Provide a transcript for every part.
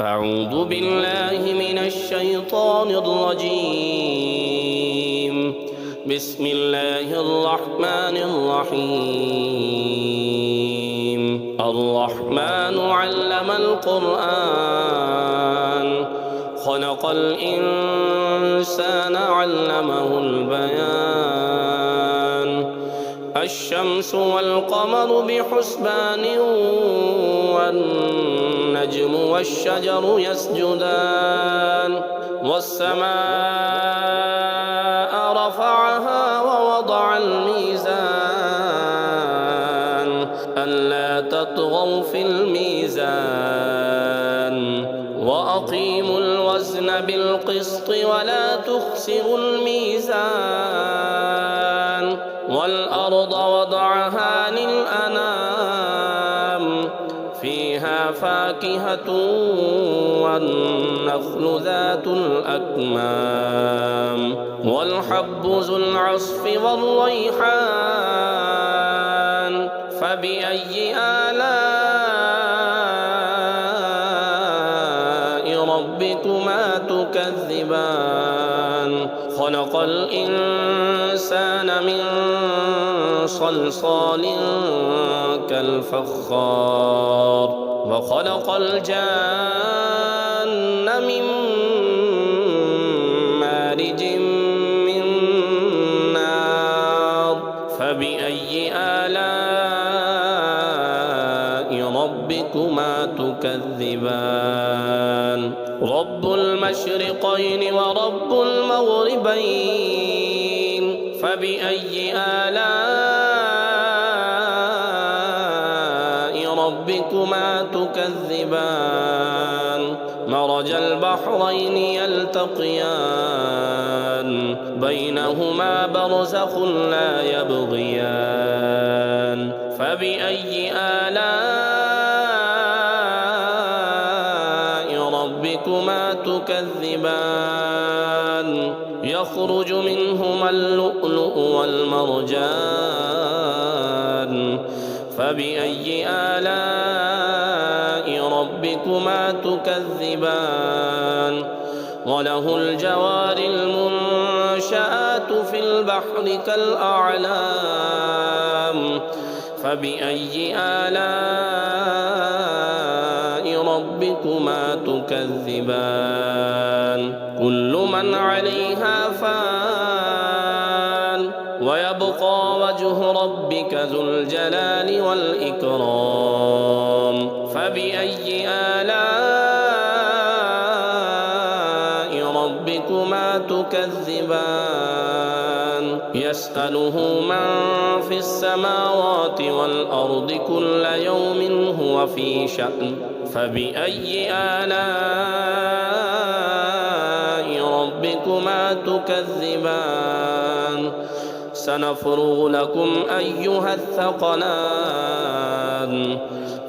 أعوذ بالله من الشيطان الرجيم. بسم الله الرحمن الرحيم. الرحمن علم القرآن خلق الإنسان علمه البيان. الشمس والقمر بحسبان والنجم والشجر يسجدان. والسماء رفعها ووضع الميزان ألا تطغوا في الميزان وأقيموا الوزن بالقسط ولا تخسروا الميزان. والأرض وضعها للأنام فيها فاكهة والنخل ذات الأكمام والحب ذو العصف والريحان. فبأي آلاء ربكما تكذبان؟ خلق الإنسان من صلصال كالفخار وخلق الجان من مارج من نار. فبأي آلاء ربكما تكذبان؟ رب المشرقين ورب المغربين. فبأي آلاء ربكما تكذبان؟ مرج البحرين يلتقيان بينهما برزخ لا يبغيان. فبأي آلاء ربكما تكذبان؟ يخرج منهما اللؤلؤ والمرجان. فبأي آلاء ربكما تكذبان؟ وله الجوار المنشآت في البحر كالأعلام. فبأي آلاء ربكما تكذبان؟ كل من عليها فان ويبقى وجه ربك ذو الجلال والإكرام. فبأي آلاء ربكما تكذبان؟ يسأله من في السماوات والأرض كل يوم هو في شأن. فبأي آلاء ربكما تكذبان؟ سنفرغ لكم أيها الثقلان.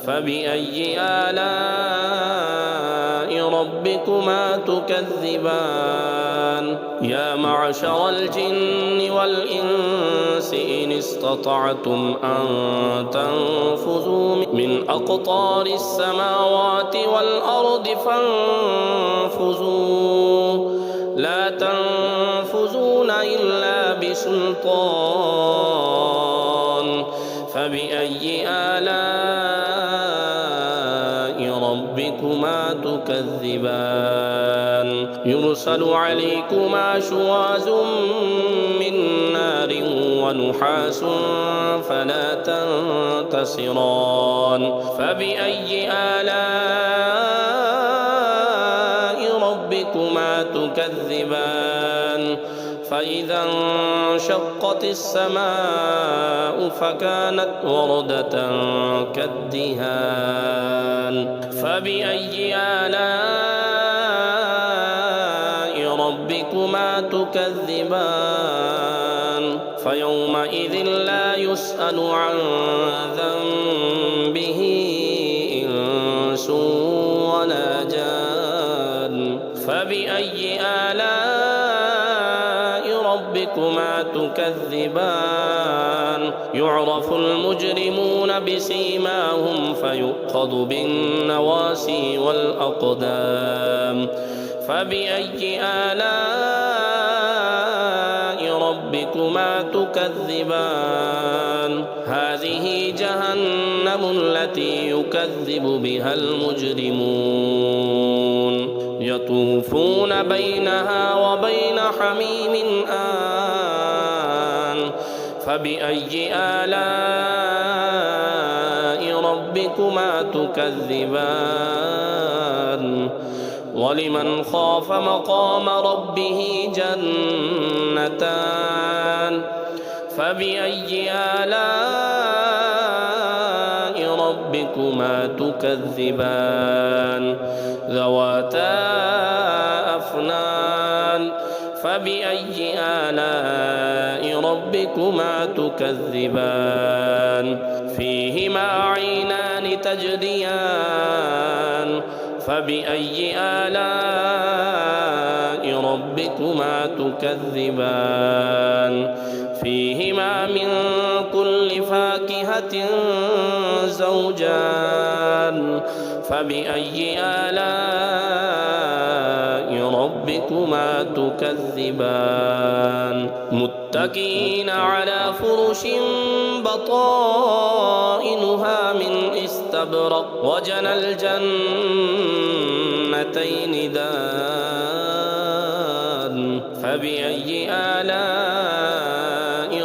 فبأي آلاء ربكما تكذبان؟ يا معشر الجن والإنس إن استطعتم أن تنفذوا من أقطار السماوات والأرض فانفذوا لا تنفذون إلا بسلطان. فبأي آلاء ربكما تكذبان؟ يرسل عليكما شواظ من نار ونحاس فلا تنتصران. فبأي آلاء ربكما تكذبان؟ فإذا انشقت السماء فكانت وردة كالدهان. فبأي آلاء ربكما تكذبان؟ فيومئذ لا يسأل عن ذنبه إنس ولا جان. فبأي آلاء ربكما تكذبان يعرف المجرمون بسيماهم فيؤخذ بالنواسي والأقدام فبأي آلاء ربكما تكذبان هذه جهنم التي يكذب بها المجرمون يطوفون بينها وبين حميم آن فبأي آلاء ربكما تكذبان ولمن خاف مقام ربه جنتان فبأي آلاء ربكما تكذبان ذواتا أفنان فبأي آلاء ربكما تكذبان فيهما عينان تجريان فبأي آلاء ربكما تكذبان فيهما من كل فاكهة زوجان فبأي آلاء ربكما تكذبان متكئين على فرش بطائنها من استبرق وجنى الجنتين دان فبأي آلاء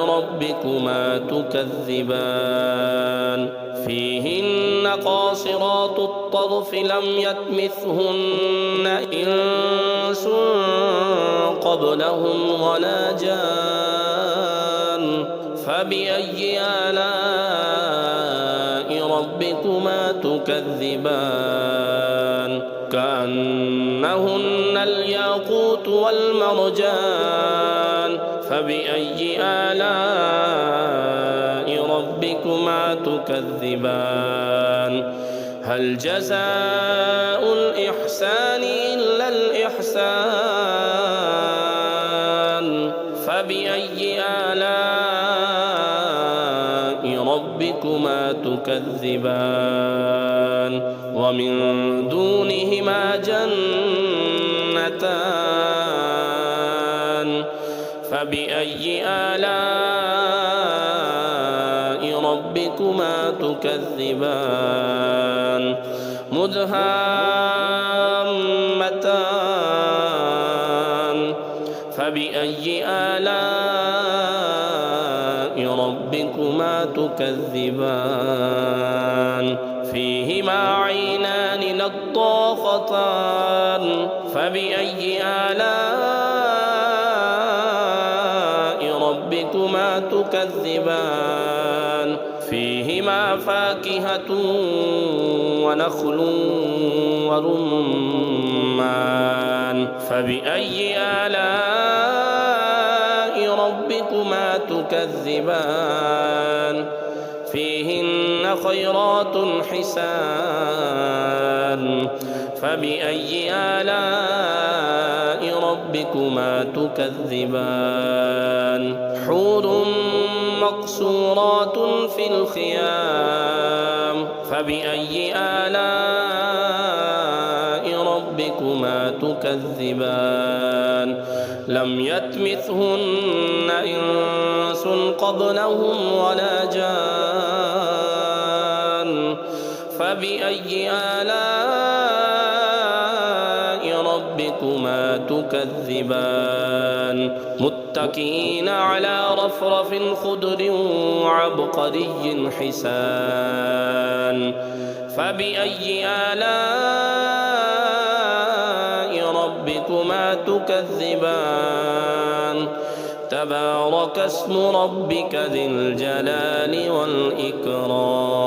ربكما تكذبان فيهن قاصرات الطرف لم يطمثهن إنس قبلهم ولا جان فبأي آلاء ربكما تكذبان كأنهن الياقوت والمرجان فبأي آلاء ربكما تكذبان هل جزاء الإحسان إلا الإحسان فبأي آلاء ربكما تكذبان ومن دونهما جنتان فبأي آلاء ربكما تكذبان مدهامتان فبأي آلاء ربكما تكذبان فيهما عينان نضاختان فبأي آلاء ربكما تكذبان فيهما فاكهة ونخل ورمان فبأي آلاء ربكما تكذبان فيهن خيرات حسان فبأي آلاء ربكما تكذبان حور مقصورات في الخيام فبأي آلاء ربكما تكذبان لم يطمثهن إنس قبلهم ولا جان فبأي آلاء ربكما تكذبان متكئين على رفرف خضر وعبقري حسان فبأي آلاء ربكما تكذبان تبارك اسم ربك ذي الجلال والإكرام